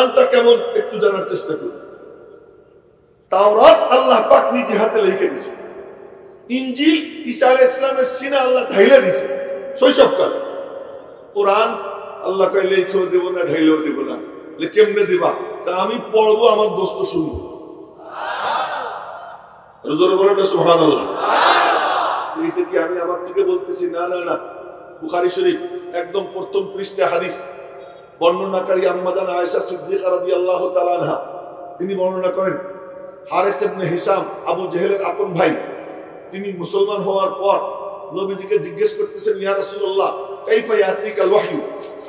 কোরআনটা কেমন একটু জানার চেষ্টা করি। তাওরাত আল্লাহ পাক নিজে হাতে লিখে দিয়েছে, ইনজিল ঈসা আলাইহিস সালামের সিনা আল্লাহ ঢাইলা দিয়েছে শৈশবকালে। কোরআন আল্লাহ কয় লিখেও দেব না, ঢাইলেও দেব না। কেমনে দিবা? আমি পড়বো, আমার দোস্ত শুনবো। জোরে বলেন না সুবহানাল্লাহ। এইটা কি আমি আমার থেকে বলতেছি? না না না, বুখারী শরীফ একদম প্রথম পৃষ্ঠায় হাদিস বর্ণনাকারী আম্মা জান আয়েশা সিদ্দিকা রাদিয়াল্লাহু তাআলা আনহা তিনি বর্ণনা করেন, হারিস ইবনে হিশাম আবু জেহেলের আপন ভাই, তিনি মুসলমান হওয়ার পর নবীজিকে জিজ্ঞেস করতেছেন, ইয়া রাসূলুল্লাহ কাইফা ইয়াতিকাল ওয়াহয়ু,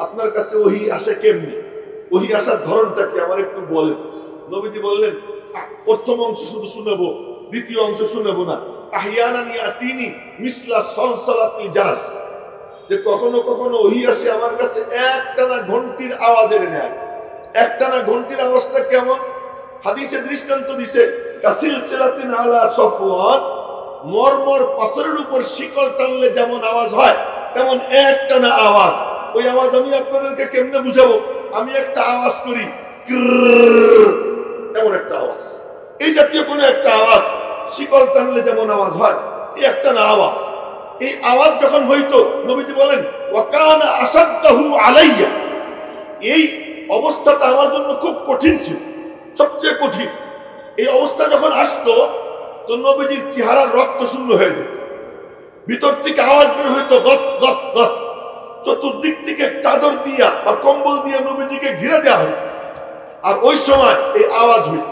আপনার কাছে ওহী আসে কেমনে, ওহী আসার ধরনটা কি আমার একটু বলেন। নবীজি বললেন, প্রথম অংশ শুধু শুনাবো, দ্বিতীয় অংশ শুনাবো না। আহইয়ানান ইয়াতিনি মিসলা সলসলাতিল জারাস, যে কখনো কখনো ওহী আসে আমার কাছে একটানা ঘন্টির আওয়াজের ন্যায়। একটানা ঘন্টির আওয়াজটা কেমন? হাদিসে দৃষ্টান্ত দিছে, কাসিলসিলাতিন আলা সফওয়ান, মরমর পাথরের উপর শিকল টানলে যেমন আওয়াজ হয় তেমন একটানা আওয়াজ। ওই আওয়াজ আমি আপনাদেরকে কেমনে বুঝাবো? আমি একটা আওয়াজ করি, এমন একটা আওয়াজ, এই জাতীয় কোনো একটা আওয়াজ, শিকল টানলে যেমন আওয়াজ হয় এই একটানা আওয়াজ। এই আওয়াজ যখন হইতো, নবীজি বলেন ওয়াকানা আসাদ্দাহু আলাইয়া, এই অবস্থাটা আমার জন্য খুব কঠিন ছিল, সবচেয়ে কঠিন। এই অবস্থা যখন আসতো তো নবীজির চেহারার রক্ত শূন্য হয়ে যেত, ভিতর থেকে আওয়াজ বের হইতো গত গত গত। চতুর্দিক থেকে চাদর দিয়া বা কম্বল দিয়ে নবীজিকে ঘিরে দেওয়া হইত, আর ওই সময় এই আওয়াজ হইত।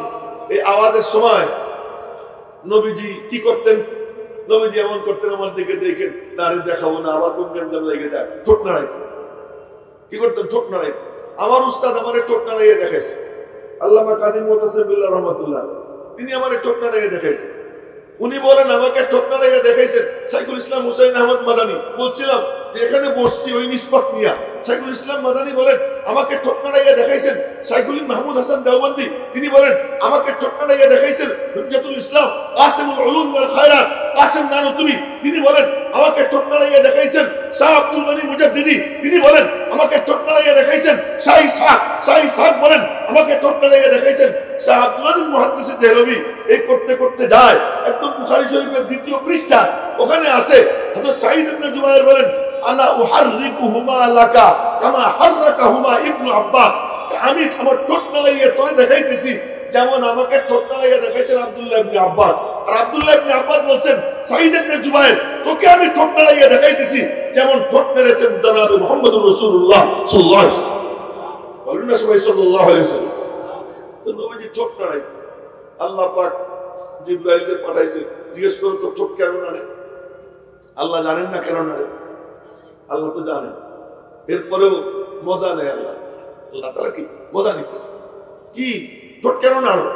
এই আওয়াজের সময় নবীজি কি করতেন? নবীজি এমন করতেন, আমার দিকে দেখেন, দাঁড়িয়ে দেখাবো না, আবার কোন গেঞ্জাম লেগে যায়, ঠোঁট নাড়াইতেন। কি করতেন? ঠোঁট নাড়াইতেন। আমার উস্তাদ আমারে ঠোঁট নাড়াইয়ে দেখাইছে, আল্লামা কাজী মুতাসিম বিল্লাহ রহমাতুল্লাহ, তিনি আমারে ঠোঁট নাড়াইয়ে দেখাইছেন। উনি বলেন আমাকে ঠোঁট নাড়াইয়ে দেখাইছেন শাইখুল ইসলাম হুসাইন আহমদ মাদানী। বলছিলাম যে এখানে বসছি ওই নিষ্পত নিয়া, শাইখুল ইসলাম মাদানী বলেন আমাকে ঠোঁট নাড়াইয়ে দেখাইছেন শাইখুল মাহমুদ হাসান দেওবন্দি, তিনি বলেন আমাকে ঠোঁট নাড়াইয়ে দেখাইছেন হুজ্জাতুল ইসলাম কাসিমুল উলুম ওয়াল খায়রাত কাসিম নানুতুবি, তিনি বলেন আমাকে ঠোঁট নাড়াইয়ে দেখাইছেন শাহ আব্দুল গনি মুজাদ্দিদি, তিনি বলেন আমাকে ঠোঁট নাড়াইয়ে দেখাইছেন শাহ ইসহাক বলেন আমাকে ঠোঁট নাড়াইয়ে দেখাইছেন শাহ আব্দুল আজিজ মুহাদ্দিস দেহলভী। এই করতে করতে যায় একদম বুখারী শরীফের দ্বিতীয় পৃষ্ঠা, ওখানে আছে হযরত সাঈদ ইবনে জুবায়ের বলেন আনা উহাররিকুহুমা লাকা কামা হাররাকাহুমা ইবনু আব্বাস, আমি আমার ঠোঁট নাড়াইয়ে তোরে দেখাইতেছি যেমন আমাকে ঠোঁট নাড়াইয়ে দেখাইছেন আব্দুল্লাহ ইবনে আব্বাস। আর আব্দুল্লাহ ইবনে আব্বাস বলছেন সাঈদ ইবনে জুবায়ের তোকে আমি ঠোঁট নাড়াইয়ে দেখাইতেছি যেমন ঠোঁট নেড়েছেন জনাবে মুহাম্মদুর রাসূলুল্লাহ সাল্লাল্লাহু আলাইহি ওয়াসাল্লাম। বলেন না সবাই সাল্লাল্লাহু আলাইহি ওয়াসাল্লাম। তো নবীজি ঠোঁট নাড়াইতেন। আল্লাহ পাক জিবরাইলকে পাঠাইছে, জিজ্ঞেস করো তো ঠোঁট কেন নাড়ে? আল্লাহ জানেন না কেন নাড়ে? আল্লাহ তো জানেন, এরপরেও মজা নেই আল্লাহ। আল্লাহ তাআলা কি মজা নিতেছে? কি ঠোঁট কেন নাড়ো?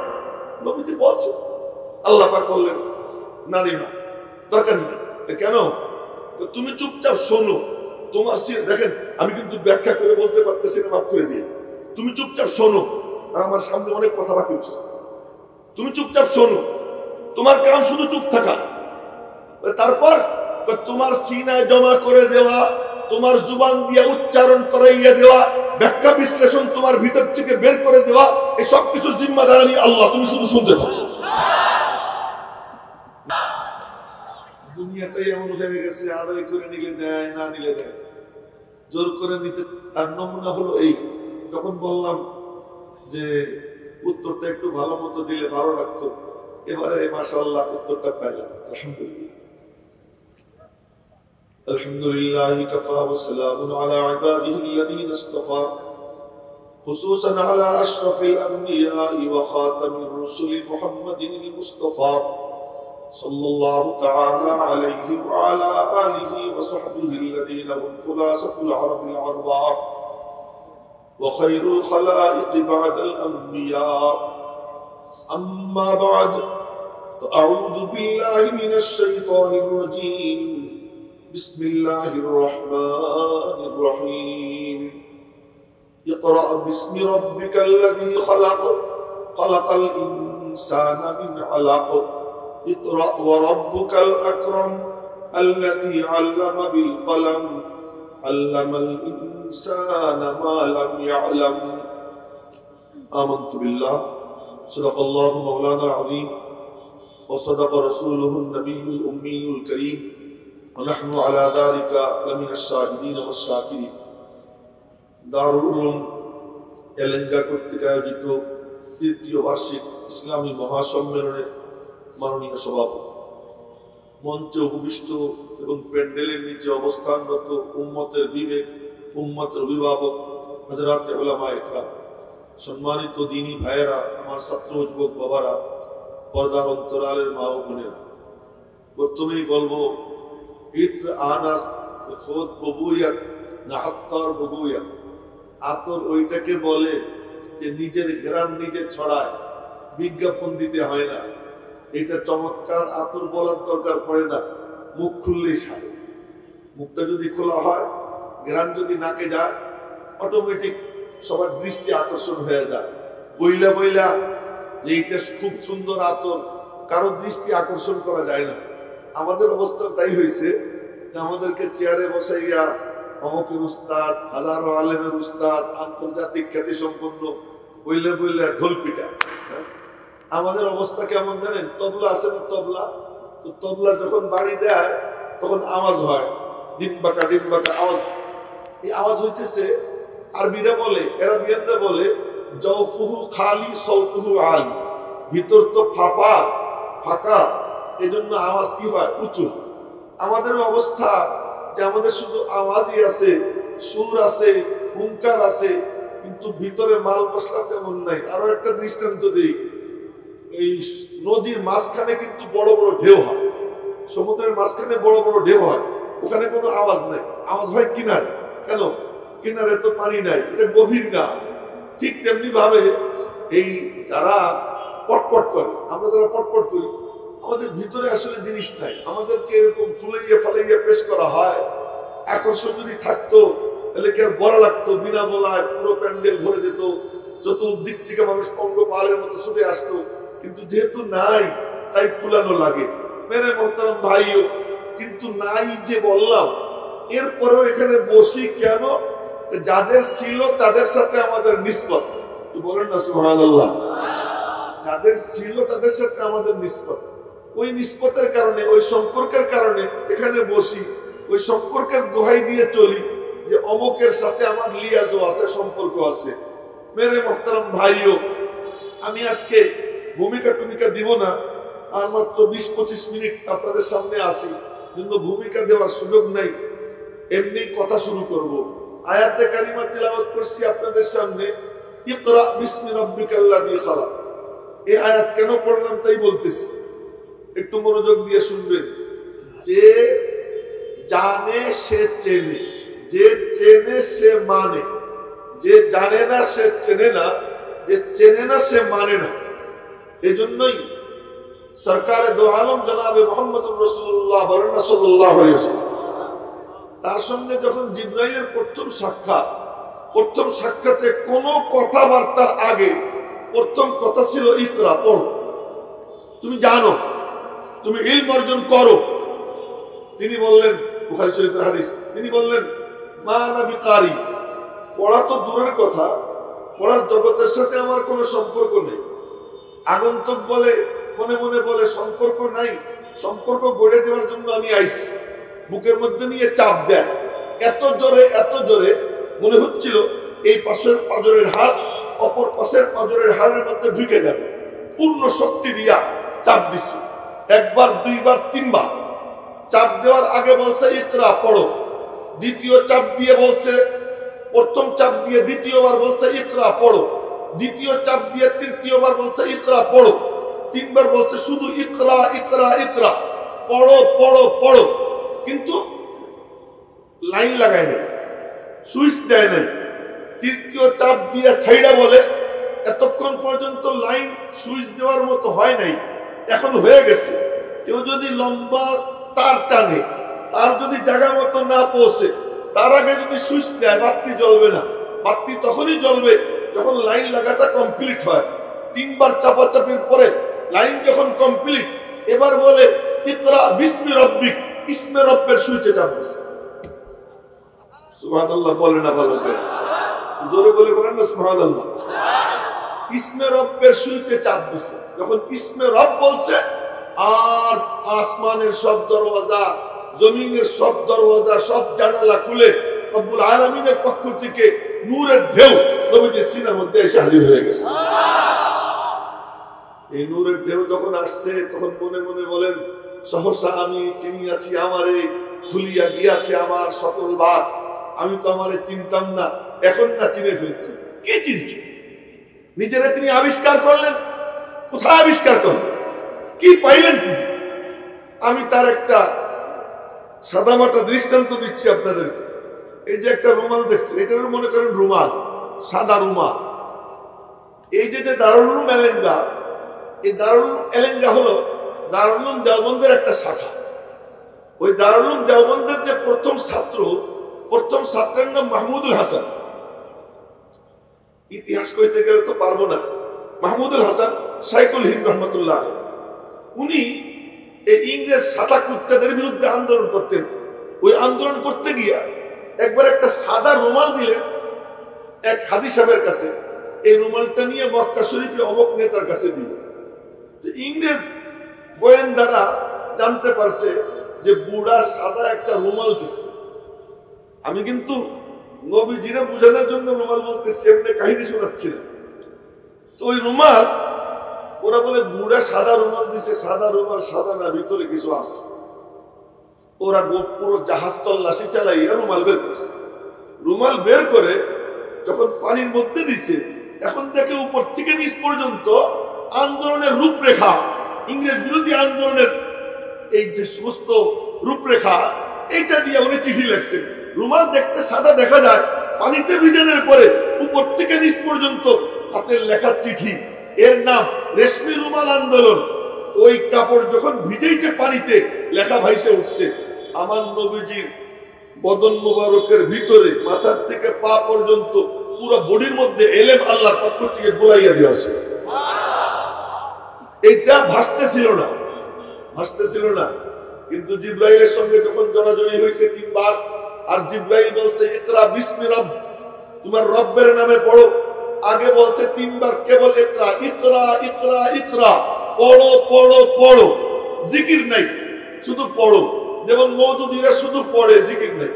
নবীজি বলছে, আল্লাহ পাক বললেন নাড়ি না, দরকার নেই। কেন? তুমি চুপচাপ শোনো, তোমার দেখেন আমি কিন্তু ব্যাখ্যা করে বলতে পারতেছি না, মাফ করে দিয়ে। তুমি চুপচাপ শোনো, আমার সামনে অনেক কথা বাকি রয়েছে, তুমি চুপচাপ শোনো, তোমার কাম শুধু চুপ থাকা। তারপর তোমার সিনায় জমা করে দেওয়া, তোমার জুবান দিয়ে উচ্চারণ করাইয়া দেওয়া, ব্যাখ্যা বিশ্লেষণ তোমার ভিতর থেকে বের করে দেওয়া, এই সব কিছু জিম্মাদার আমি আল্লাহ, তুমি শুধু শুনতে থাকো। দুনিয়াটাই এমন হয়ে গেছে, আদায় করে নিলে দেয়, না নিলে দেয়, জোর করে নিতে। তার নমুনা হলো এই, যখন বললাম যে উত্তরটা একটু ভালো মতো দিলে ভালো লাগতো, এবারে মাশাআল্লাহ উত্তরটা পাইলাম, আলহামদুলিল্লাহ। আলহামদুলিল্লাহি কাফা ওয়া সালামুন আলা ইবাদিহিল্লাযীনা ইসতাফা খুসুসান আলা আশরাফিল আমবিয়া'i ওয়া খাতামির রুসুলি মুহাম্মাদিনিল মুস্তাফা সাল্লাল্লাহু তাআলা আলাইহি ওয়া আলা আলিহি ওয়া সাহবিহিল্লাযীনা হুম খুলাসাতুল আরবিল আরবা ওয়া খায়রুল খালাইকি বা'দাল আমবিয়া। أما بعد فأعوذ بالله من الشيطان الرجيم بسم الله الرحمن الرحيم اقرأ باسم ربك الذي خلق خلق الإنسان من علق اقرأ وربك الأكرم الذي علم بالقلم علم الإنسان ما لم يعلم آمنت بالله صدق الله مولانا العظيم وصدق رسوله النبي الأمي الكريم ونحن على ذلك لمن الشاهدين والشاكرين দারুল উলুম এলেঙ্গা কর্তৃক আয়োজিত তৃতীয় বার্ষিক ইসলামী মহাসম্মেলনের মাননীয় সভাপতি, মঞ্চে উপবিষ্ট এবং প্যান্ডেলের নিচে অবস্থানরত উম্মতের বিবেক, উম্মতের অভিভাবক, হযরতে উলামায়ে ইকরাম, সম্মানিত দ্বীনী ভাইয়েরা, আমার ছাত্র যুবক বাবারা, পর্দার অন্তরালের মা ও বোনেরা, প্রথমেই বলবো ইত্র আনাস খোদ ববুয়াত না আত্তার ববুয়াত। আতর ওইটাকে বলে যে নিজের ঘেরান নিজে ছড়ায়, বিজ্ঞাপন দিতে হয় না। এটা চমৎকার আতর বলার দরকার পড়ে না, মুখ খুললেই সারে। মুখটা যদি খোলা হয়, ঘেরান যদি নাকে যায়, অটোমেটিক সবার দৃষ্টি আকর্ষণ হয়ে যায়। বইলা বইলা যে এইটা খুব সুন্দর আতর, কারো দৃষ্টি আকর্ষণ করা যায় না। আমাদের অবস্থা তাই হয়েছে যে আমাদেরকে চেয়ারে বসাইয়া অমকের উস্তাদ, হাজারো আলেমের উস্তাদ, আন্তর্জাতিক খ্যাতি সম্পন্ন বইলে বইলে ঢোল পিটা। আমাদের অবস্থা কেমন জানেন? তবলা আছে না তবলা, তো তবলা যখন বাড়ি দেয় তখন আওয়াজ হয়, ডিম্বাকা ডিম্বাকা আওয়াজ। এই আওয়াজ হইতেছে আরবিরা বলে, এরাবিয়ানরা বলে জওফুহু খালি সৌতুহু আলি। ভিতর তো ফাঁপা ফাঁকা, এজন্য আওয়াজ কি হয়? উঁচু হয়। আমাদের অবস্থা যে আমাদের শুধু আওয়াজই আছে, সুর আছে, হুঙ্কার আছে, কিন্তু ভিতরে মাল মশলা তেমন নাই। আরো একটা দৃষ্টান্ত দিই, এই নদীর মাঝখানে কিন্তু বড় বড় ঢেউ হয়, সমুদ্রের মাঝখানে বড় বড় ঢেউ হয়, ওখানে কোনো আওয়াজ নাই, আওয়াজ হয় কিনারে। কেন? কিনারে তো পানি নাই, এটা গভীর না। ঠিক তেমনি ভাবে এই যারা পটপট করে, আমরা যারা পটপট করি, আমাদের ভিতরে আসলে জিনিস নাই। আমাদেরকে এরকম ফুলাইয়া ফালাইয়া পেশ করা হয়। আকর্ষণ যদি থাকতো তাহলে কি আর বলা লাগতো? বিনা বলায় পুরো প্যান্ডেল ভরে যেত, চতুর্দিক থেকে মানুষ পঙ্গপালের মতো ছুটে আসতো। কিন্তু যেহেতু নাই, তাই ফুলানো লাগে। মেরে মোহতারাম ভাইও, কিন্তু নাই যে বললাম, এরপরেও এখানে বসি কেন? যাদের ছিল তাদের সাথে আমাদের নিসবত, বলেন না সুবহানাল্লাহ। যাদের ছিল তাদের সাথে আমাদের নিসবত, ওই নিসবতের কারণে, ওই সম্পর্কের কারণে এখানে বসি। ওই সম্পর্কের দোহাই দিয়ে চলি যে অমুকের সাথে আমার লিয়াজও আছে, সম্পর্ক আছে। মেরে মোহতারাম ভাইও, আমি আজকে ভূমিকা টুমিকা দিব না, আর মাত্র 20-25 মিনিট আপনাদের সামনে আসি, জন্য ভূমিকা দেওয়ার সুযোগ নাই, এমনি কথা শুরু করব। আয়াতে কারিমা তিলাওয়াত করছি আপনাদের সামনে, ইকরা বিসমি রাব্বিকাল্লাযী খালাক। এই আয়াত কেন পড়লাম তাই বলতেছি, একটু মনোযোগ দিয়ে শুনবেন। যে জানে সে চেনে, যে চেনে সে মানে, যে জানে না সে চেনে না, যে চেনে না সে মানে না। এজন্যই সরকারে দো আলম জনাবে মুহাম্মদুর রাসূলুল্লাহ বলেন না সাল্লাল্লাহু আলাইহি ওয়াসাল্লাম, তার সঙ্গে যখন জিবরাইলের প্রথম সাক্ষাতে কোনো কথাবার্তার আগে প্রথম কথা ছিল ইকরা, পড়ো, তুমি জানো, তুমি ইলম অর্জন করো। তিনি বললেন, বুখারী শরীফের হাদিস, তিনি বললেন মা আনা বিকারি, পড়া তো দূরের কথা, পড়ার জগতের সাথে আমার কোনো সম্পর্ক নেই। আগন্তুক বলে, মনে মনে বলে সম্পর্ক নাই, সম্পর্ক গড়ে দেওয়ার জন্য আমি আইছি। বুকের মধ্যে নিয়ে চাপ দেয়, এত জোরে মনে হচ্ছিল এই পাশের পাঁজরের হাড় অপর পাশের পাঁজরের হাড়ের মধ্যে ঢুকে যাবে। পূর্ণ শক্তি দিয়া চাপ দিছি, একবার, দুইবার, তিনবার। চাপ দেওয়ার আগে বলছে ইকরা, পড়ো। দ্বিতীয় চাপ দিয়ে বলছে, প্রথম চাপ দিয়ে দ্বিতীয়বার বলছে ইকরা, পড়ো। দ্বিতীয় চাপ দিয়ে তৃতীয়বার বলছে ইকরা, পড়ো। তিনবার বলছে শুধু ইকরা ইকরা ইকরা, পড়ো পড়ো পড়ো। কিন্তু লাইন লাগায় নাই, সুইচ দেয় নাই। তৃতীয় চাপ দিয়ে ছাইড়া বলে এতক্ষণ পর্যন্ত লাইন সুইচ দেওয়ার মতো হয় নাই, এখন হয়ে গেছে। কেউ যদি লম্বা তার টানে, তার যদি জায়গা মতো না পৌঁছে, তার আগে যদি সুইচ দেয়, বাতি জ্বলবে না। বাতি তখনই জ্বলবে যখন লাইন লাগাটা কমপ্লিট হয়। তিনবার চাপাচাপির পরে লাইন যখন কমপ্লিট, এবার বলে ইকরা বিসমি রব্বিক, ইসমে রব্বের সুইচে চাপ দিছে। সুবহানাল্লাহ বলে না, ভালো করে জোরে বলে বলেন না সুবহানাল্লাহ। ইসমে রব্বের সুইচে চাপ দিছে। যখন ইসমে রব বলছে, আর আসমানের সব দরওয়াজা, জমিনের সব দরওয়াজা, সব জানালা খুলে রব্বুল আলামিনের পক্ষ থেকে নূরের ঢেউ নবীজির সিনার মধ্যে এসে হাজির হয়ে গেছে। এই নূরের ঢেউ যখন আসছে, তখন মনে মনে বলেন, সহসা আমি চিনিয়াছি আমারে, খুলিয়া গিয়াছে আমার সকল ভাগ। আমি তো আমারে চিনতাম না, এখন না চিনে ফেলছি। কে চিনছে? নিজেরা তিনি আবিষ্কার করলেন। কোথায় আবিষ্কার করলেন? কি পাইলেন তিনি? আমি তার একটা সাদামাটা দৃষ্টান্ত দিচ্ছি আপনাদেরকে। এই যে একটা রুমাল দেখছেন, এটার মনে করেন রুমাল, সাদা রুমাল। এই যে দারুল উলুম এলেঙ্গা, এই দারুল উলুম এলেঙ্গা হলো দারুল উলুম দেওবন্দের একটা শাখা। ওই দারুল উলুম দেওবন্দের যে প্রথম ছাত্রের নাম মাহমুদুল হাসান। ইতিহাস কইতে গেলে তো পারবো না। মাহমুদুল হাসান শাইখুল হিন্দ রহমতুল্লাহ, উনি এই ইংরেজ সাদা কুত্তাদের বিরুদ্ধে আন্দোলন করতেন। ওই আন্দোলন করতে গিয়া একবার একটা সাদা রুমাল দিলেন এক হাজী সাহেবের কাছে। এই রুমালটা নিয়ে মক্কা শরীফে অমুক নেতার কাছে দিল। ইংরেজ গোয়েন্দারা জানতে পারছে যে বুড়া সাদা একটা রুমাল দিচ্ছে। আমি কিন্তু নবীজিরে বোঝানোর জন্য রুমাল বলতেছি, এমনি কাহিনী শোনাচ্ছি না। তো ওই রুমাল, ওরা বলে বুড়া সাদা রুমাল দিছে। সাদা রুমাল সাদা না, ভিতরে কিছু আছে। ওরা পুরো জাহাজ তল্লাশি চালাইয়া রুমাল বের করছে। রুমাল বের করে যখন পানির মধ্যে দিছে, এখন দেখে উপর থেকে নিচ পর্যন্ত আন্দোলনের রূপরেখা, ইংরেজ বিরোধী আন্দোলনের এই যে সমস্ত রূপরেখা, এইটা দিয়ে উনি চিঠি লিখছেন। রুমাল দেখতে সাদা দেখা যায়, পানিতে ভিজানোর পরে উপর থেকে নিচ পর্যন্ত হাতের লেখা চিঠি। এর নাম রেশমি রুমাল আন্দোলন। ওই কাপড় যখন ভিজেইছে পানিতে, লেখা ভাইসে উঠছে, আমার নবীজির বদন মোবারকের ভিতরে মাথার থেকে পা পর্যন্ত পুরো বডির মধ্যে এলেম আল্লাহর পক্ষ থেকে গোলাইয়া দেওয়া আছে। এটা ভাসতেছিল না। কিন্তু জিব্রাইলের সঙ্গে যখন জড়াজড়ি হয়েছে 3 বার, আর জিব্রাইল বলছে ইকরা বিসমি রব, তোমার রব্বের নামে পড়ো। আগে বলছে 3 বার কেবল ইকরা ইকরা ইকরা ইকরা, পড়ো পড়ো পড়ো, জিকির নাই, শুধু পড়ো। যেমন মওদুদীরা শুধু পড়ে, জিকির নাই।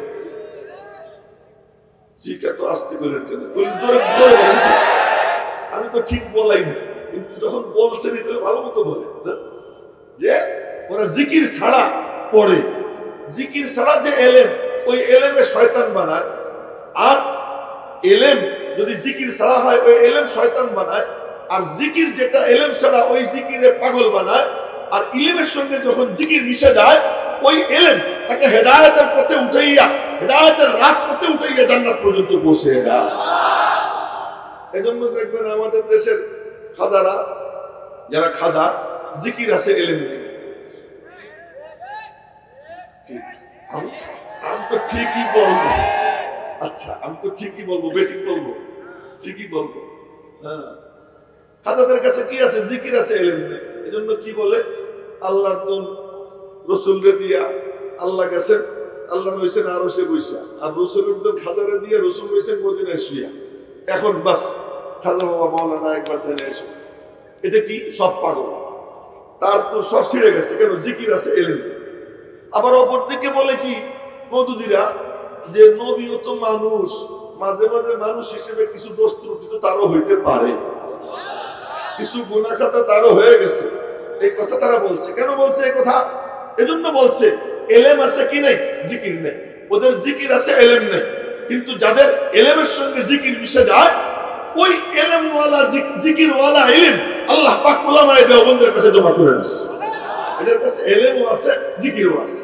জিকির তো আস্তে করে আমি তো ঠিক বলাই না, কিন্তু যখন বলছে তাহলে ভালো মতো বলে যে ওরা জিকির ছাড়া পড়ে। জিকির ছাড়া যে এলেম, ওই এলেমে শয়তান বানায়। আর এলেম যদি জিকির ছাড়া হয়, ওই এলেম শয়তান বানায়। আর জিকির যেটা এলেম ছাড়া, ওই জিকিরে পাগল বানায়। আর ইলমের সঙ্গে যখন জিকির মিশে যায়, ওই এলেম তাকে হেদায়েতের পথে উঠাইয়া, হেদায়েতের রাজপথে উঠাইয়া জান্নাত পর্যন্ত পৌঁছে দেয়। এজন্য দেখবেন আমাদের দেশের খাজারা, যারা খাজা, জিকির আছে, এলেম নেই। আমি তো ঠিকই বলবো। আচ্ছা, আমি তো ঠিকই বলবো, বেঠিক বলবো? ঠিকই বলবো। হ্যাঁ, খাজাদের কাছে কি আছে? জিকির আছে, এলেম নেই। এজন্য কি বলে, আল্লাহর দন রসুলরে দিয়া আল্লাহ গেছেন, আল্লাহ রয়েছেন আরো সে বৈশা, আর রসুলের দন খাজারে দিয়ে রসুল রয়েছেন মদিনায় শুইয়া। এখন বাস খাজা বাবা মাওলানা একবার ধ্যানে এসো। এটা কি? সব পাগল, তার তো সব ছিঁড়ে গেছে। কেন? জিকির আছে, এলেম নেই। আবার অপরদিকে বলে কি মওদুদীরা, যে নবীও তো মানুষ, মাঝে মাঝে মানুষ হিসেবে কিছু দোষ ত্রুটি তো তারও হইতে পারে, কিছু গুনাহ খাতা তারও হয়ে গেছে। এই কথা তারা বলছে। কেন বলছে এই কথা? এজন্য বলছে এলেম আছে কি নাই, জিকির নেই। ওদের জিকির আছে, এলেম নেই। কিন্তু যাদের এলেমের সঙ্গে জিকির মিশে যায়, ওই এলেমওয়ালা জিকিরওয়ালা ইলম আল্লাহ পাক উলামায়ে দেওবন্দের কাছে জমা করে রাখছে। এদের কাছে এলেমও আছে, জিকিরও আছে।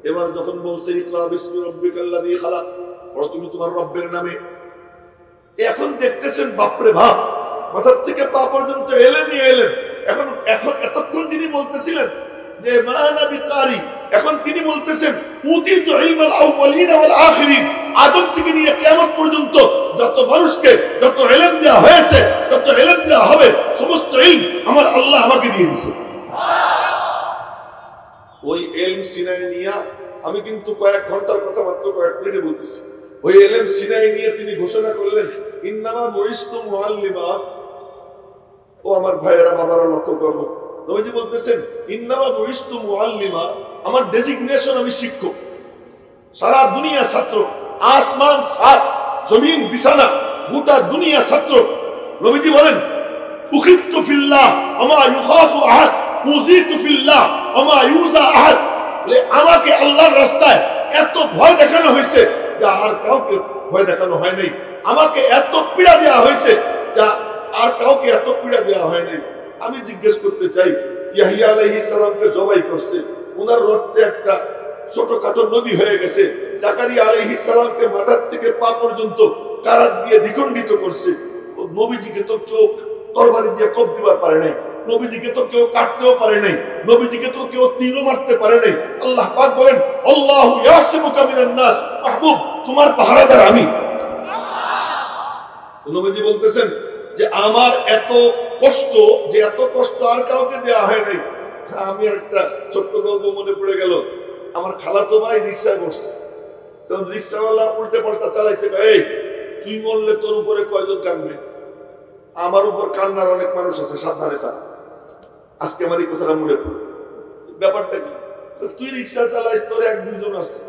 এবার যখন বলছে ইকরা বিসমি রাব্বিকাল্লাযী খালাক, পড়ো তুমি তোমার রব্বের নামে। এখন দেখতেছেন বাপরে বাপ, মাথার থেকে পা পর্যন্ত এলেমই এলেম। এখন এতক্ষণ তিনি বলতেছিলেন যে মা আনা বিকারি, এখন তিনি বলতেছেন উতিতু ইলমাল আউয়ালিন ওয়াল আখিরিন। আদম থেকে নিয়ে কিয়ামত পর্যন্ত যত মানুষকে যত ইলম দেওয়া হয়েছে, যত ইলম দেওয়া হবে, সমস্ত ইলম আমার আল্লাহ আমাকে দিয়ে দিয়েছে। ওই ইলম সিনায় নিয়ে, আমি কিন্তু কয়েক ঘন্টার কথা মাত্র কয়েক মিনিটে বলতেছি, ওই ইলম সিনায় নিয়ে তিনি ঘোষণা করলেন ইন্নামা বুইসতু মুআল্লিমা, ও আমার ভাইয়েরা বাবারা লক্ষ্য করবো, নবীজি বলতেছেন ইন্নামা বুইস্তু মুআল্লিমা, আমার ডেজিগনেশন আমি শিক্ষক, সারা দুনিয়া ছাত্র, আসমান সাত জমিন বিছানা গোটা দুনিয়া ছাত্র। নবীজি বলেন উখিফতু ফিল্লাহ আমা ইউখাফু আহাদ উযিতু ফিল্লাহ আমা ইউজা আহাদ, বলে আমাকে আল্লাহর রাস্তায় এত ভয় দেখানো হয়েছে যা আর কাউকে ভয় দেখানো হয় নাই, আমাকে এত পীড়া দেওয়া হয়েছে যা আর কাউকে এত পীড়া দেওয়া হয় নাই। আমি জিজ্ঞেস করতে চাই, ইয়াহিয়া আলাইহিস সালামকে জবাই করছে, ওনার রক্তে একটা ছোটখাটো নদী হয়ে গেছে, জাকারিয়া আলাইহিস সালামকে মাথার থেকে পা পর্যন্ত কারাত দিয়ে দ্বিখণ্ডিত করছে, নবীজিকে তো কেউ তরবারি দিয়ে কোপ দিবার পারে নাই, নবীজিকে তো কেউ কাটতেও পারে নাই, নবীজিকে তো কেউ তীরও মারতে পারে নাই। আল্লাহ পাক বলেন আল্লাহু ইয়াসিমুকা মিনান নাস, মাহবুব তোমার পাহারাদার আমি। নবীজি বলতেছেন যে আমার এত কষ্ট, যে এত কষ্ট আর কাউকে দেওয়া হয় নাই। আমি একটা ছোট্ট গল্প মনে পড়ে গেল, আমার খালাতো ভাই রিক্সায় বসছে, তখন রিক্সাওয়ালা উল্টে পাল্টা চালাইছে, এই তুই মরলে তোর উপরে কয়জন কাঁদবে, আমার উপর কান্নার অনেক মানুষ আছে, সাবধানে চালা। আজকে আমার এই কথাটা মনে পড়ে, ব্যাপারটা কি, তুই রিক্সা চালাইস, তোর এক দুইজন আছে,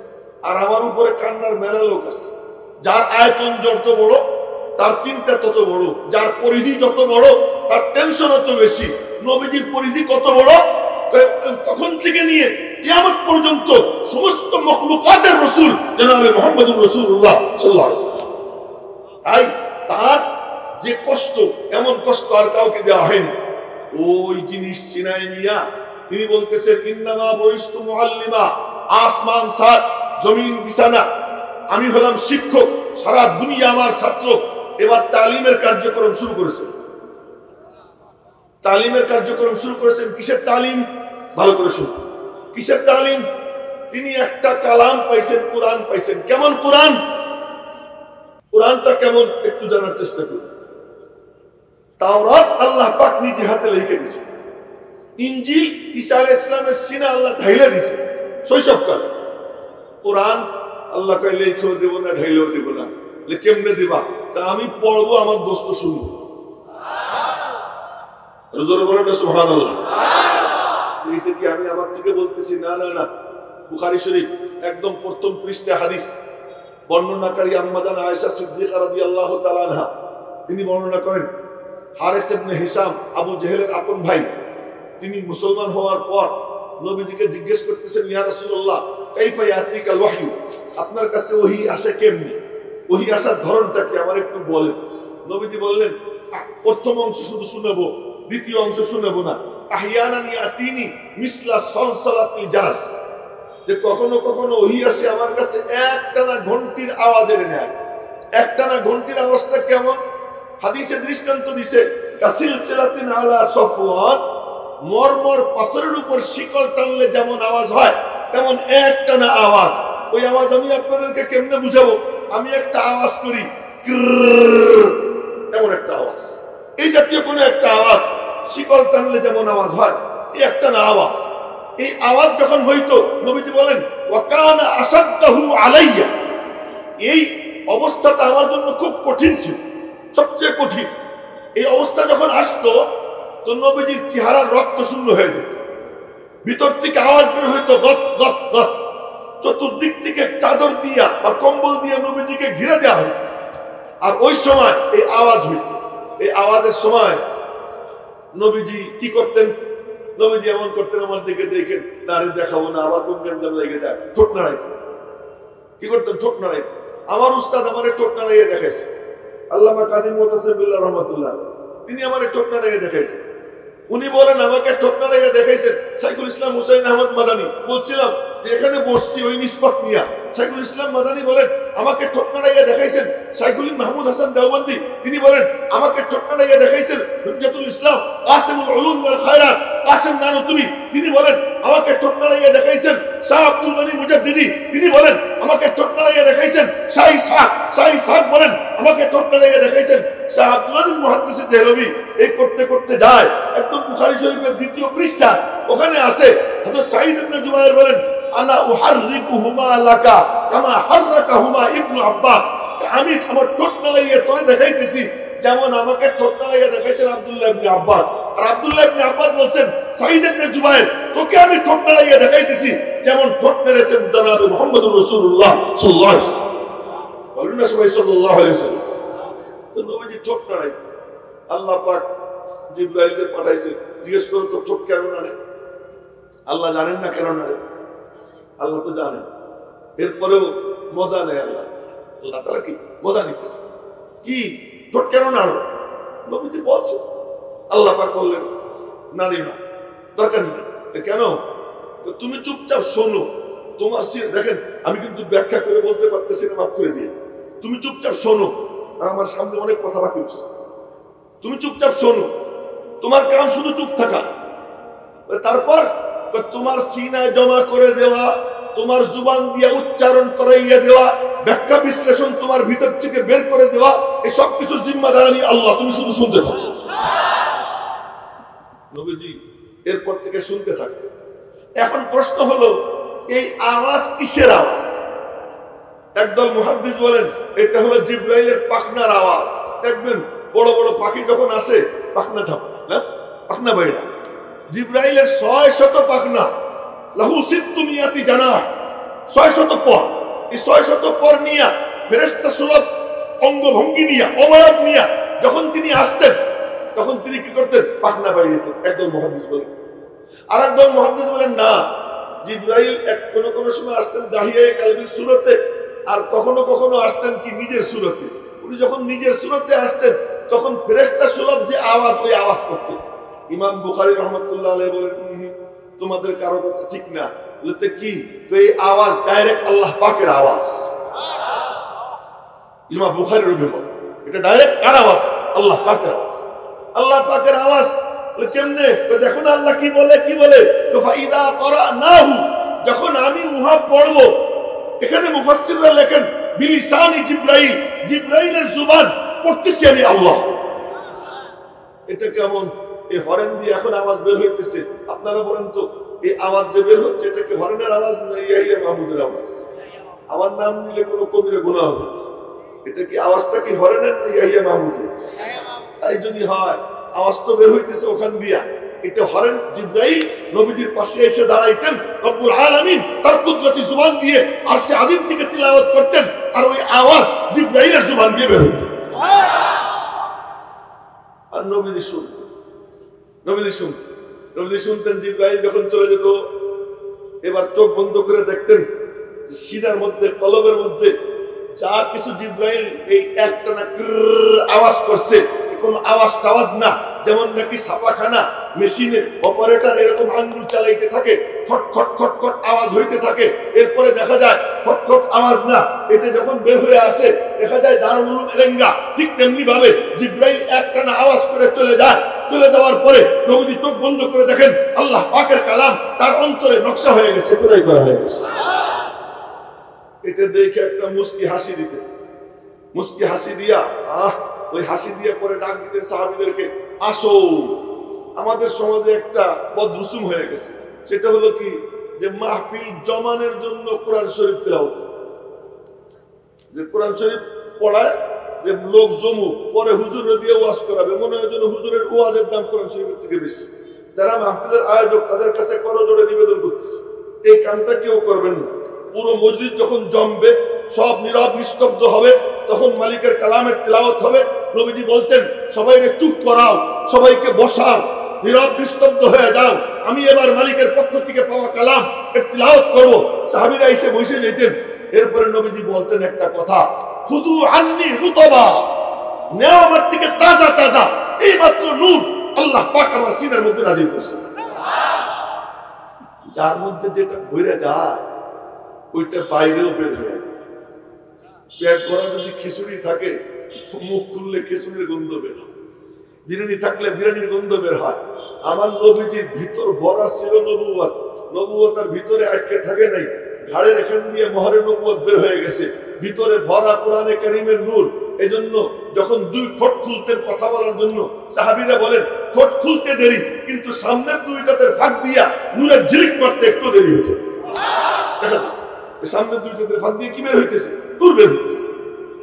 আর আমার উপরে কান্নার মেলা লোক আছে। যার আয়তন যত বড় তার চিন্তা তত বড়, যার পরিধি যত বড় তার টেনশন তত বেশি। নবীজির পরিধি কত বড়, তখন থেকে নিয়ে কিয়ামত পর্যন্ত সমস্ত মখলুকাতের রাসূল জনাবে মুহাম্মদুর রাসূলুল্লাহ সাল্লাল্লাহু আলাইহি ওয়াসাল্লাম। তাই তার যে কষ্ট, এমন কষ্ট আর কাউকে দেওয়া হয়নি। ওই জিনিস সিনাই নিয়া তিনি বলতেছেন ইন্নামা বুইস্তু মুআল্লিমা, আসমান সাত জমিন বিছানা, আমি হলাম শিক্ষক, সারা দুনিয়া আমার ছাত্র। এবার তালিমের কার্যক্রম শুরু করেছেন, তালিমের কার্যক্রম শুরু করেছেন। কিসের তালিম? ভালো করে শুনুন, কিসের তালিম? তিনি একটা কালাম পাইছেন, কোরআন পাইছেন। কেমন কোরআন? কোরআনটা কেমন একটু জানার চেষ্টা করুন। তাওরাত আল্লাহ পাক নিজে হাতে লিখে দিয়েছে, ইনজিল ঈসা আলাইহিস সালামের সিনা আল্লাহ ঢাইলে দিয়েছে শৈশবকালে। কোরআন আল্লাহ কয় লিখেও দেব না, ঢাইলেও দেব না। কেমনে দিবা? আমি পড়বো, আমার দোস্ত শুনবো। জোরে বলেন না সুবহানাল্লাহ। এইটা কি আমি আমার থেকে বলতেছি? না না না, বুখারী শরীফ একদম প্রথম পৃষ্ঠায় হাদিস, বর্ণনাকারী আম্মা জান আয়েশা সিদ্দিকা রাদিয়াল্লাহু তাআলা আনহা, তিনি বর্ণনা করেন হারিস ইবনে হিশাম, আবু জেহেলের আপন ভাই, তিনি মুসলমান হওয়ার পর নবীজিকে জিজ্ঞেস করতেছেন, ইয়া রাসূলুল্লাহ কাইফা ইয়াতিকাল ওয়াহয়ু, আপনার কাছে ওহী আসে কেমনে, ওহী আসার ধরনটা কি আমার একটু বলেন। নবীজি বললেন, প্রথম অংশ শুধু শুনাবো, দ্বিতীয় অংশ শুনাবো না। আহইয়ানান ইয়াতিনি মিসলা সলসলাতিল জারাস, যে কখনো কখনো ওহী আসে আমার কাছে একটানা ঘন্টির আওয়াজের ন্যায়। একটানা ঘন্টির আওয়াজটা কেমন? হাদিসে দৃষ্টান্ত দিছে, কাসিলসিলাতিন আলা সফওয়ান, মরমর পাথরের উপর শিকল টানলে যেমন আওয়াজ হয় তেমন একটানা আওয়াজ। ওই আওয়াজ আমি আপনাদেরকে কেমনে বুঝাবো? আমি একটা আওয়াজ করি, এমন একটা আওয়াজ, এই জাতীয় কোনো একটা আওয়াজ, শিকল টানলে যেমন আওয়াজ হয়, এই একটা না আওয়াজ। এই আওয়াজ যখন হইতো, নবীজি বলেন ওয়াকানা আসাদ্দাহু আলাইয়া, এই অবস্থাটা আমার জন্য খুব কঠিন ছিল, সবচেয়ে কঠিন। এই অবস্থা যখন আসতো তো নবীজির চেহারার রক্ত শূন্য হয়ে যেত, ভিতর থেকে আওয়াজ বের হইতো গত গত গত। চতুর্দিক থেকে চাদর দিয়া বা কম্বল দিয়ে নবীজিকে ঘিরে দেওয়া হইত, আর ওই সময় এই আওয়াজ হইত। এই আওয়াজের সময় নবীজি কি করতেন? নবীজি এমন করতেন, আমার দিকে দেখেন, না আরে দেখাবো না, আবার কোন গেঞ্জাম লেগে যায়, ঠোঁট নাড়াইতেন। কি করতেন? ঠোঁট নাড়াইতেন। আমার উস্তাদ আমারে ঠোঁট নাড়াইয়ে দেখাইছে, আল্লামা কাজী মুতাসিম বিল্লাহ রহমাতুল্লাহ, তিনি আমারে ঠোঁট নাড়াইয়ে দেখাইছেন। উনি বলেন আমাকে ঠোঁট নাড়াইয়ে দেখাইছেন শাইখুল ইসলাম হুসাইন আহমদ মাদানী। বলছিলাম যে এখানে বসছি ওই নিসবত নিয়া, শাইখুল ইসলাম মাদানী বলেন আমাকে ঠোঁট নাড়াইয়ে দেখাইছেন শাইখুল মাহমুদ হাসান দেওবন্দি, তিনি বলেন আমাকে ঠোঁট নাড়াইয়ে দেখাইছেন হুজ্জাতুল ইসলাম কাসিমুল উলুম ওয়াল খায়রাত কাসিম নানুতুবি, তিনি বলেন আমাকে ঠোঁট নাড়াইয়ে দেখাইছেন শাহ আব্দুল গনি মুজাদ্দিদি, তিনি বলেন আমাকে ঠোঁট নাড়াইয়ে দেখাইছেন শাহ ইসহাক বলেন আমাকে ঠোঁট নাড়াইয়ে দেখাইছেন শাহ আব্দুল আজিজ মুহাদ্দিস দেহলভী। এই করতে করতে যায় একদম বুখারী শরীফের দ্বিতীয় পৃষ্ঠা, ওখানে আছে হযরত সাঈদ ইবনে জুবায়ের বলেন আনা উহাররিকুহুমা লাকা কামা হাররাকাহুমা ইবনু আব্বাস, আমি আমার ঠোঁট নাড়াইয়ে তোরে দেখাইতেছি যেমন আমাকে ঠোঁট নাড়াইয়া দেখাইছেন আব্দুল্লাহ ইবনে আব্বাস, আর আব্দুল্লাহ ইবনে আব্বাস বলছেন সাঈদ ইবনে জুবায়ের তোকে আমি ঠোঁট নাড়াইয়া দেখাইতেছি যেমন ঠোঁট নেড়েছেন জনাবে মুহাম্মদুর রাসূলুল্লাহ সাল্লাল্লাহু আলাইহি ওয়াসাল্লাম। বলেন না সবাই সাল্লাল্লাহু আলাইহি ওয়াসাল্লাম। তো নবীজি ঠোঁট নাড়াইতেন। আল্লাহ পাক জিবরাইলকে পাঠাইছেন, জিজ্ঞেস করো তো ঠোঁট কেন নাড়ে? আল্লাহ জানেন না কেন নাড়ে? আল্লাহ তো জানেন, এরপরেও মজা নেয় আল্লাহ। আল্লাহ তাআলা কি মজা নিতেছে? কি ঠোঁট কেন নাড়ো? নবীজি বলছে, আল্লাহ পাক বললেন নাড়ি না, দরকার নেই। কেন? তুমি চুপচাপ শোনো। তোমার দেখেন আমি কিন্তু ব্যাখ্যা করে বলতে পারতেছি না, মাফ করে দিয়ে। তুমি চুপচাপ শোনো, আমার সামনে অনেক কথা বাকি রয়েছে। তুমি চুপচাপ শোনো, তোমার কাম শুধু চুপ থাকা। তারপর তোমার সিনায় জমা করে দেওয়া, তোমার জুবান দিয়ে উচ্চারণ করাইয়া দেওয়া, ব্যাখ্যা বিশ্লেষণ তোমার ভিতর থেকে বের করে দেওয়া, এই সব কিছু জিম্মাদার আমি আল্লাহ, তুমি শুধু শুনতে থাকো। নবীজি এরপর থেকে শুনতে থাকতেন। এখন প্রশ্ন হলো এই আওয়াজ কিসের আওয়াজ? একদল মুহাদ্দিস বলেন এটা হলো জিবরাইলের পাখনার আওয়াজ। দেখবেন বড় বড় পাখি যখন আসে পাখনা ঝাপে না, পাখনা বাইরা। জিবরাইলের 600 পাখনা, লাহু সিত্তুমিয়াতি জানাহ, 600 পর। এই 600 পর নিয়া ফেরেশতা সুলভ অঙ্গভঙ্গি নিয়া, অবয়ব নিয়া যখন তিনি আসতেন তখন তিনি কি করতেন? পাখনা বাইরেতেন। একদল মুহাদ্দিস বলেন। আর একদল মুহাদ্দিস বলেন না, জিবরাইল কোনো কোনো সময় আসতেন দাহিয়ায়ে কালবির সুরতে, আর কখনো কখনো আসতেন কি নিজের সুরতে। উনি যখন নিজের সুরতে আসতেন তখন ফেরেশতা সুলভ যে আওয়াজ, ওই আওয়াজ করতেন। ইমাম বুখারী রাহমাতুল্লাহ আলাইহি বলেন তোমাদের কারো কথা ঠিক না। বলতে কি? তো এই আওয়াজ ডাইরেক্ট আল্লাহ পাকের আওয়াজ। ইমাম বুখারীর অভিমত, এটা ডাইরেক্ট কার আওয়াজ? আল্লাহ পাকের আওয়াজ। আল্লাহ পাকের আওয়াজ কেমনে? দেখুন আল্লাহ কি বলে, কি বলে? তো ফাইদা করানাহু, যখন আমি উহা পড়বো। এখানে মুফাসসিররা লেখেন বিলিসানি জিবরাইল, জিবরাইলের জুবান পড়তেছি আমি আল্লাহ। এটা কেমন? এই হরেন দিয়ে এখন আওয়াজ বের হইতেছে। আপনারা বলেন তো এই আওয়াজ যে বের হচ্ছে এটা কি হরেনের আওয়াজ না ইয়াহিয়া মাহমুদের আওয়াজ? আমার নাম নিলে কোনো কবিরা গুনাহ হবে না। এটা কি আওয়াজটা কি হরেনের না ইয়াহিয়া মাহমুদের? তাই যদি হয় আওয়াজ তো বের হইতেছে ওখান দিয়া, এটা হরেন। জিবরাইল নবীজির পাশে এসে দাঁড়াইতেন, রব্বুল আলামিন তার কুদরতি জুবান দিয়ে আরশে আজিম থেকে তিলাওয়াত করতেন, আর ওই আওয়াজ জিবরাইলের জুবান দিয়ে বের হইত। আর নবীজি শুনতেন, নবীজি শুনতেন, নবীজি শুনতেন। জিবরাইল যখন চলে যেত এবার চোখ বন্ধ করে দেখতেন সিনার মধ্যে, কলবের মধ্যে যা কিছু জিবরাইল এই একটানা আওয়াজ করছে, কোনো আওয়াজ টাওয়াজ না। যেমন নাকি ছাপাখানা মেশিনে অপারেটর এরকম আঙ্গুল চালাইতে থাকে, খট খট খট খট আওয়াজ হইতে থাকে, এরপরে দেখা যায় খট খট আওয়াজ না। এটা যখন বের হয়ে আসে দেখা যায় দারুল উলুম এলেঙ্গা। ঠিক তেমনি ভাবে জিবরাইল একটানা আওয়াজ করে চলে যায়। চলে যাওয়ার পরে নবীজি চোখ বন্ধ করে দেখেন আল্লাহ পাকের কালাম তার অন্তরে নকশা হয়ে গেছে, খোদাই করা হয়ে গেছে। এটা দেখে একটা মুস্কি হাসি দিতেন। মুস্কি হাসি দিয়া ওই হাসি দিয়ে পরে ডাক দিতেন সাহাবীদেরকে, আসো। আমাদের সমাজে একটা বদরুসুম হয়ে গেছে, সেটা হলো কি যে মাহফিল জমানের জন্য কোরআন শরীফ তেলাওয়াত, যে কোরআন শরীফ পড়ায় যে লোক জমুক, পরে হুজুরে দিয়ে ওয়াজ করাবে, মনে হয় যেন হুজুরের ওয়াজের দাম কোরআন শরীফের থেকে বেশি। যারা মাহফিলের আয়োজক তাদের কাছে করজোড়ে নিবেদন করতেছে এই কামটা কেউ করবেন না। পুরো মজলিস যখন জমবে, সব নীরব নিস্তব্ধ হবে, তখন মালিকের কালামের তেলাওয়াত হবে। নবীজি বলতেন সবাইকে চুপ করাও, সবাইকে বসাও, নীরব নিস্তব্ধ হয়ে যাও, আমি এবার মালিকের পক্ষ থেকে পাওয়া কালাম এর তেলাওয়াত করব। সাহাবীরা এসে বসে যেতেন। এরপরে নবীজি বলতেন একটা কথা, খুদু আন্নি রুতবা, নেও আমার থেকে তাজা তাজা এই মাত্র নূর আল্লাহ পাক আমার সিনার মধ্যে নাজিল করেছেন। যার মধ্যে যেটা ঘুরে যায় ওইটা বাইরেও বের হয়ে যায়। পেট ভরা যদি খিচুড়ি থাকে মুখ খুললে খিচুড়ির গন্ধ বের হয়, বিরিয়ানি থাকলে বিরিয়ানির গন্ধ বের হয়। আমার নবীজির ভিতর ভরা ছিল নবুয়ত, নবুয়ত আর ভিতরে আটকে থাকে নাই, ঘাড়ের এখান দিয়ে মহরে নবুয়ত বের হয়ে গেছে, ভিতরে ভরা কোরআনে কারীমের নূর। এজন্য যখন দুই ঠোঁট খুলতেন কথা বলার জন্য, সাহাবীরা বলেন ঠোঁট খুলতে দেরি, কিন্তু সামনের দুই দাঁতের ফাঁক দিয়া নূরের ঝিলিক মারতে একটু দেরি হতো। দেখা যেত সামনের দুই দাঁতের ফাঁক দিয়ে কি বের হইতেছে? নূর বের হইতেছে।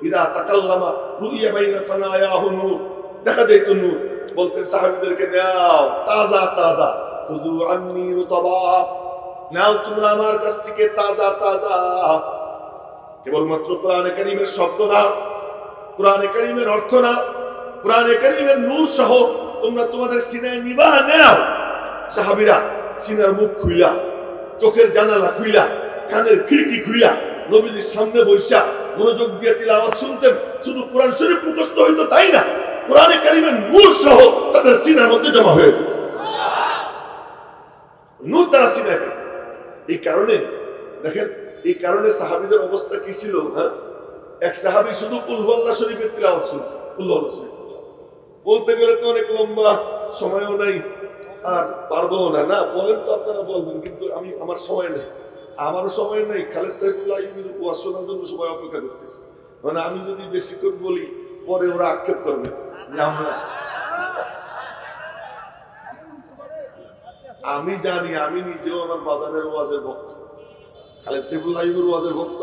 ইদা তাকাল্লামা রুইয়া বাইনা সানায়াহু নূর, দেখা যায় তো নূর। বলতেন সাহাবীদেরকে, নাও তাজা তাজা, খুযু আন্নী রুতাবা, নাও তোমরা আমার কাছ থেকে তাজা তাজা। কেবলমাত্র কোরআনে কারীমের শব্দ না, কোরআনে কারীমের অর্থ না, কোরআনে কারীমের নূর সহ তোমরা তোমাদের সিনায় নিবা, নাও। সাহাবীরা সিনার মুখ খুইলা, চোখের জানালা খুইলা, কানের খিড়কি খুইলা নবীজির সামনে বইসা মনোযোগ দিয়ে তিলাওয়াত শুনতেন। শুধু কোরআন শরীফ মুখস্থ হইতো তাই না, কোরআনে কারীমের নূর সহ তাদের সিনার মধ্যে জমা হয়ে যেত, নূর তারা সিনায় পেত। এই কারণে দেখেন, এই কারণে সাহাবীদের অবস্থা কি ছিল? এক সাহাবী শুধু কুল হুয়াল্লাহ শরীফের তিলাওয়াত শুনছে, কুল হুয়াল্লাহ শরীফ। বলতে গেলে তো অনেক লম্বা, সময়ও নাই, আর পারবো না। না বলেন তো আপনারা বলবেন, কিন্তু আমার সময় নেই, আমারও সময় নেই। খালেদ সাইফুল্লাহ আইয়ুবীর ওয়াজ শোনার জন্য সবাই অপেক্ষা করতেছে। মানে আমি যদি বেশি করে বলি পরে ওরা আক্ষেপ করবে যে আমরা, আমি জানি, আমি নিজেও আমার বাজানের ওয়াজের ভক্ত, খালেদ সাইফুল্লাহ আইয়ুবীর ওয়াজের ভক্ত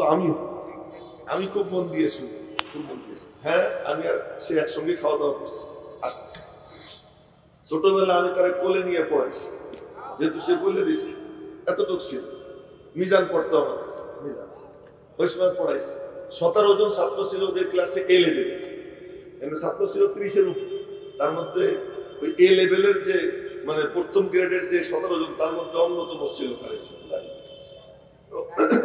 আমি খুব মন দিয়ে শুনি, খুব মন দিয়ে শুনি। হ্যাঁ, আমি আর সে একসঙ্গে খাওয়া দাওয়া করছি। আসতেছে ছোটবেলা আমি তারা কোলে নিয়ে পড়াইছি, যেহেতু সে বলে দিছি এতটুক ছিল। মিজান পড়তো আমার কাছে, মিজান ওই সময় পড়াইছি। 17 জন ছাত্র ছিল ওদের ক্লাসে, এ লেভেলে। এমনি ছাত্র ছিল 30-এর উপর। তার মধ্যে ওই এ লেভেলের যে মানে প্রথম গ্রেডের যে 17 জন, তার মধ্যে অন্যতম ছিল খালেদ সাইফুল্লাহ।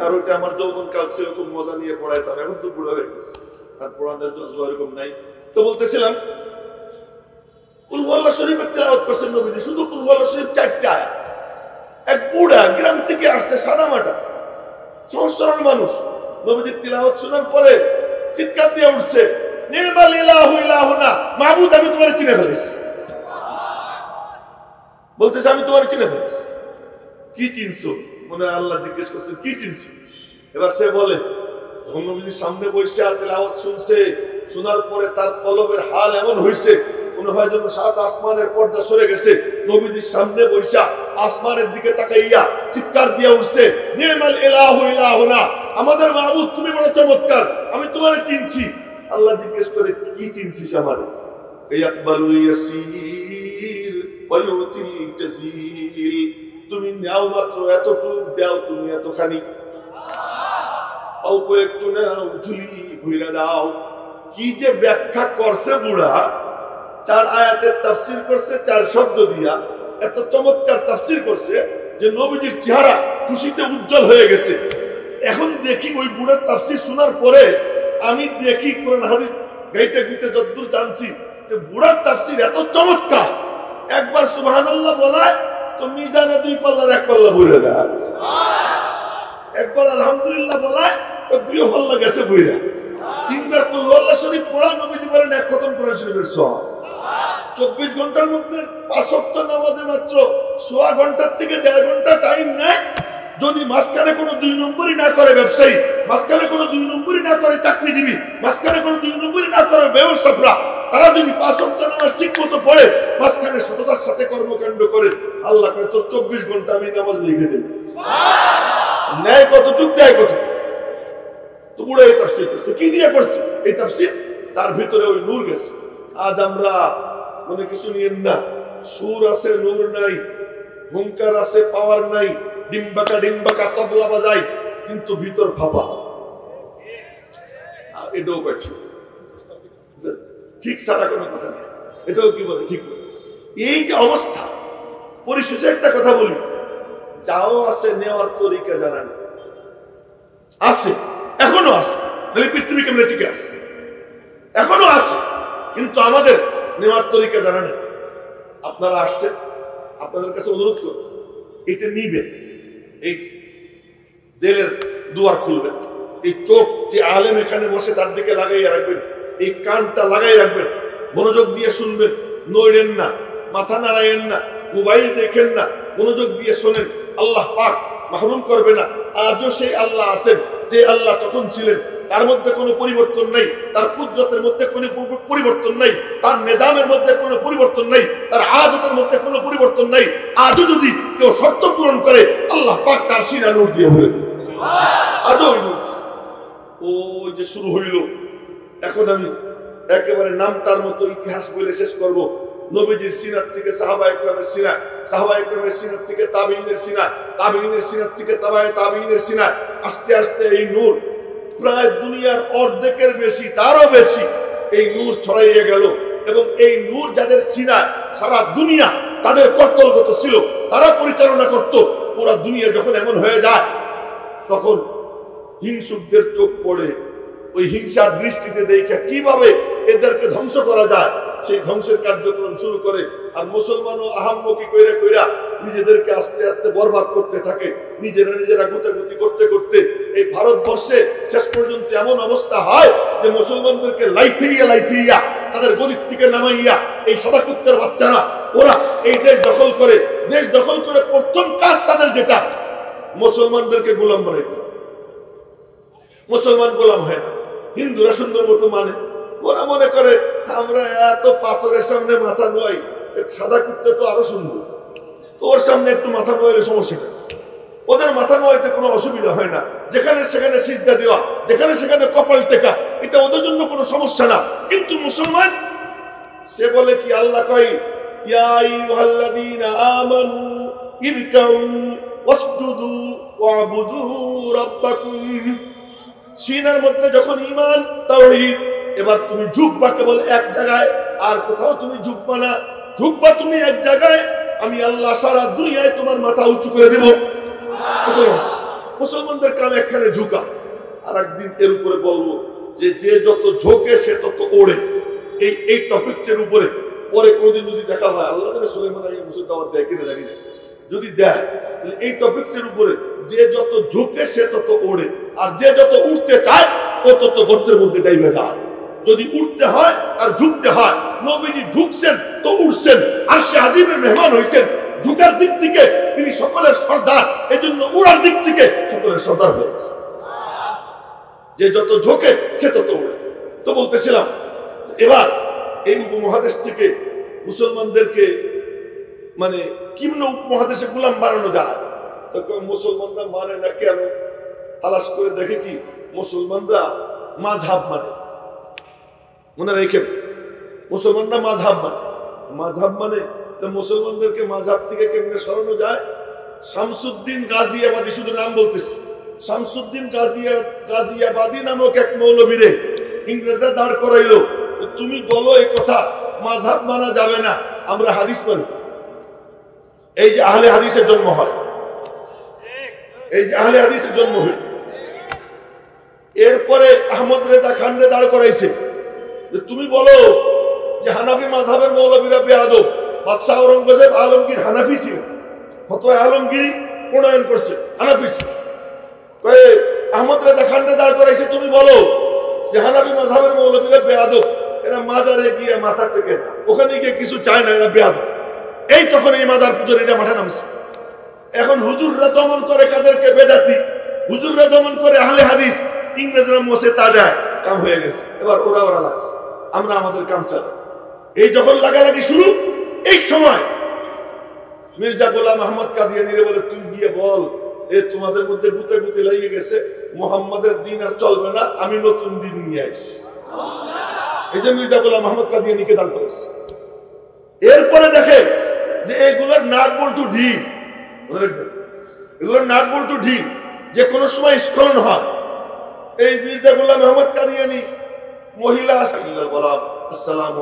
আর ওইটা আমার যৌবন কাল ছিল, খুব মজা নিয়ে পড়াইতাম। এখন তো বুড়ো হয়ে গেছে, আর পড়ানোর জজ্বা এরকম নাই। তো বলতেছিলাম, কুল হুয়াল্লাহ শরীফের তিলাওয়াত করছেন নবীজি, শুধু কুল হুয়াল্লাহ শরীফ 4টা আয়াত। এক বুড়া গ্রাম থেকে আসছে, সাদা মাটা সহজ সরল মানুষ, নবীজির তিলাওয়াত শোনার পরে চিৎকার দিয়ে উঠছে, নি'মাল ইলাহু ইলাহুনা, মাবুদ আমি তোমারে চিনে ফেলেছি। বলতেছে আমি তোমারে চিনে ফেলেছি। কি চিনছো? মনে হয় আল্লাহ জিজ্ঞেস করছে কি চিনছো? এবার সে বলে, নবীজির সামনে বসে তিলাওয়াত শুনছে, শোনার পরে তার কলবের হাল এমন হয়েছে মনে হয় যেন 7 আসমানের পর্দা সরে গেছে। নবীজির সামনে বসে আসমানের দিকে তাকাইয়া চিৎকার দিয়ে উঠছে, নি'মাল ইলাহু ইলাহুনা, আমাদের মাবুদ তুমি বড় চমৎকার, আমি তোমারে চিনছি। আল্লাহ জিজ্ঞেস করে, কি চিনছিস আমারে? ইয়াকবালুল ইয়াসীর ওয়া ইউতিল জাসীল, তুমি নাও মাত্র এতটুকু, দাও তুমি এতখানি, অল্প একটু নাও, ঝুলি ভইরা দাও। কি যে ব্যাখ্যা করছে বুড়া, 4 আয়াতের তাফসীর করছে 4 শব্দ দিয়া, এত চমৎকার তাফসীর করছে যে নবীজির চেহারা খুশিতে উজ্জ্বল হয়ে গেছে। এখন দেখি ওই বুড়ার তাফসীর শোনার পরে আমি দেখি কোরআন হাদিস গাইতে গুইতে যতদূর জানছি যে বুড়ার তাফসীর এত চমৎকার, একবার সুবহানাল্লাহ বলায় তো মিজানে 2 পাল্লার 1 পাল্লা ভরে দেয়, একবার আলহামদুলিল্লাহ বলায় তো 2 পাল্লা গেছে বইরা, 3বার কুল হুয়াল্লাহ শরীফ পড়া নবীজি বলেন 1 খতম কোরআন শরীফের সওয়াব। 24 ঘন্টার মধ্যে 5 ওয়াক্ত নামাজে মাত্র 1.5 ঘন্টার থেকে 1.5 ঘন্টা টাইম নেয়। যদি মাঝখানে কোনো 2 নম্বরই না করে ব্যবসায়ী, মাঝখানে কোনো 2 নম্বরই না করে চাকরিজীবী, মাঝখানে কোনো 2 নম্বরই না করে ব্যবসায়ীরা, তারা যদি 5 ওয়াক্ত নামাজ ঠিক মতো পড়ে, মাঝখানে সততার সাথে কর্মকাণ্ড করে, আল্লাহ কয় তোর 24 ঘন্টা আমি নামাজ লিখে দেব। ন্যায় কতটুক, দেয় কতটুক। তো বুড়ো এই তাফসীর করছে, কি দিয়ে করছে এই তাফসীর? তার ভিতরে ওই নূর গেছে। আজ আমরা মনে কিছু নিয়েন না, সুর আছে নূর নাই, হুঙ্কার আছে পাওয়ার নাই, ডিম্বাকা তবলা বাজাই, কিন্তু ভিতর ফাঁপা। এটাও ঠিক, ঠিক ছাড়া কোনো কথা নেই। এটাও কি বলে ঠিক বলে। এই যে অবস্থা, পরিশেষে একটা কথা বলি, যাও আছে নেওয়ার তরিকা জানা নেই, আছে এখনো আছে, নাহলে পৃথিবী কেমনে টিকে আছে, এখনো আছে, কিন্তু আমাদের নেওয়ার তরিকা জানা নেই। আপনারা আসছেন, আপনাদের কাছে অনুরোধ করুন, এটা নিবেন, এই দিলের দুয়ার খুলবেন, এই চোখ যে আলেম এখানে বসে তার দিকে লাগাইয়া রাখবেন, এই কানটা লাগাই রাখবেন, মনোযোগ দিয়ে শুনবেন, নড়েন না, মাথা নাড়াইয়েন না, মোবাইল দেখেন না, মনোযোগ দিয়ে শোনেন। আল্লাহ পাক মাহরুম করবে না। আজও সেই আল্লাহ আছেন যে আল্লাহ তখন ছিলেন, তার মধ্যে কোনো পরিবর্তন নেই, তার কুদরতের মধ্যে কোনো পরিবর্তন নেই, তার নিজামের মধ্যে কোনো পরিবর্তন নেই, তার আদতের মধ্যে কোনো পরিবর্তন নেই। আজও যদি কেউ শর্ত পূরণ করে, আল্লাহ পাক তার সিনা নূর দিয়ে ভরে দেবে। আজও ওই নূর, ওই যে শুরু হইল এখন আমি একেবারে নামতার মতো ইতিহাস বলে শেষ করব। নবীজির সিনাত থেকে সাহাবা ইকরামের সিনা, সাহাবা ইকরামের সিনাত থেকে তাবেঈনের সিনা, তাবেঈনের সিনাত থেকে তাবায়ে তাবেঈনের সিনা, আস্তে আস্তে এই নূর প্রায় দুনিয়ার অর্ধেকের বেশি, তারও বেশি এই নূর ছড়াইয়ে গেল। এবং এই নূর যাদের সিনায় সারা দুনিয়া তাদের কর্তলগত ছিল, তারা পরিচালনা করত। পুরা দুনিয়া যখন এমন হয়ে যায়, তখন হিংসুকদের চোখ পড়ে ওই হিংসার দৃষ্টিতে দেখে কিভাবে এদেরকে ধ্বংস করা যায়, সেই ধ্বংসের কার্যক্রম শুরু করে। আর মুসলমানও আহাম্মকি কইরা কইরা নিজেদেরকে আস্তে আস্তে বরবাদ করতে থাকে। নিজেরা গুতাগুতি করতে করতে এই ভারতবর্ষে শেষ পর্যন্ত এমন অবস্থা হয় যে মুসলমানদেরকে লাইথিয়া তাদের গদির থেকে নামাইয়া এই সাদা কুত্তার বাচ্চারা ওরা এই দেশ দখল করে। দেশ দখল করে প্রথম কাজ তাদের যেটা, মুসলমানদেরকে গোলাম বানাইতে হবে। মুসলমান গোলাম হয় না, হিন্দুরা সুন্দর মতো মানে। ওরা মনে করে আমরা এত পাথরের সামনে মাথা নোয়াই, সাদা কুত্তা তো আরো সুন্দর, তো ওর সামনে একটু মাথা নোয়াইলে সমস্যাটা। ওদের মাথা নোয়াইতে কোনো অসুবিধা হয় না, যেখানে সেখানে সিজদা দেওয়া, যেখানে সেখানে কপাল টেকা, এটা ওদের জন্য কোনো সমস্যা না। কিন্তু মুসলমান সে বলে কি, আল্লাহ কয় ইয়া আইয়ুহাল্লাযীনা আমানু ইরকাউ ওয়াসজুদু ওয়াবুদু রাব্বাকুম। সিনার মধ্যে যখন ঈমান তাওহীদ, এবার তুমি ঝুঁকবা কেবল এক জায়গায়, আর কোথাও তুমি ঝুঁকবা না। ঝুঁকবা তুমি এক জায়গায়, আমি আল্লাহ সারা দুনিয়ায় তোমার মাথা উঁচু করে দেব। মুসলমানদের কাম একখানে ঝুঁকা। আর একদিন এর উপরে বলবো যে যে যত ঝোঁকে সে তত ওড়ে। এই টপিকসের উপরে পরে কোনোদিন যদি দেখা হয়, আল্লাহ সুলাইমান আগে মুসলিম দাওয়াত দেয় কিনা জানি না, যদি দেয় তাহলে এই টপিকসের উপরে যে যত ঝোঁকে সে তত ওড়ে, আর যে যত উঠতে চায় ও তত গর্তের মধ্যে ডাইবে যায়। যদি উঠতে হয় আর ঝুঁকতে হয়, নবীজি ঝুঁকছেন তো উঠছেন, আর সে আজিমের মেহমান হয়েছেন। ঝুঁকার দিক থেকে তিনি সকলের সর্দার, এই জন্য উড়ার দিক থেকে সকলের সর্দার হয়ে গেছে। যে যত ঝোঁকে সে তত উড়ে। তো বলতেছিলাম, এবার এই উপমহাদেশ থেকে মুসলমানদেরকে মানে কিমন উপমহাদেশে গোলাম বানানো যায়, তো মুসলমানরা মানে না কেন? তালাশ করে দেখে কি মুসলমানরা মাযহাব মানে। মনে রেখে, মুসলমানরা মাযহাব মানে তো মুসলমানদেরকে মাযহাব থেকে কেমনে সরানো যায়? শামসুদ্দিন গাজিয়াবাদী, শুধু নাম বলতেছি, শামসুদ্দিন গাজিয়াবাদী নামক এক মৌলবীরে ইংরেজরা দাঁড় করাইলো, তুমি বলো এই কথা মাযহাব মানা যাবে না, আমরা হাদিস মানি। এই যে আহলে হাদিসের জন্ম হয়, এই যে আহলে হাদিসের জন্ম হইল। এরপরে আহমদ রেজা খানরে দাঁড় করাইছে যে তুমি বলো যে হানাফি মাযহাবের মৌলবীরা বেয়াদব। বাদশাহ ঔরঙ্গজেব আলমগীর হানাফি ছিল, ফতোয়া আলমগীরি প্রণয়ন করছে, হানাফি ছিল। আহমদ রেজা খানরে দাঁড় করাইছে, তুমি বলো যে হানাফি মাযহাবের মৌলবীরা বেয়াদব, এরা মাজারে গিয়ে মাথা টেকে না, ওখানে গিয়ে কিছু চায় না, এরা বেয়াদব। এই তখন এই মাজার পূজারীরা মাঠে নামছে। এখন হুজুররা দমন করে কাদেরকে? বেদাতি। হুজুররা দমন করে আহলে হাদিস, ইংরেজরা মোসে তা দেয়, কাম হয়ে গেছে। এবার ওরা লাগছে, আমরা আমাদের কাম চালাই। এই যখন লাগালাগি শুরু, এই সময় মির্জা গোলাম আহমদ কাদিয়ানীরে বলে, তুই গিয়ে বল তোমাদের মধ্যে গুতে লাগিয়ে গেছে, মুহাম্মাদের দিন আর চলবে না, আমি নতুন দিন নিয়ে আসছি। এই যে মির্জা গোলাম আহমদ কাদিয়ানীকে দাঁড় করেছে। এরপরে দেখে যে এগুলোর নাট বল্টু ঢিল, মনে রাখবেন, এগুলোর নাট বল্টু ঢিল, যে কোনো সময় স্খলন হয়। এই মির্জা গোলাম আহমদ কাদিয়ানী মহিলা আসসালাম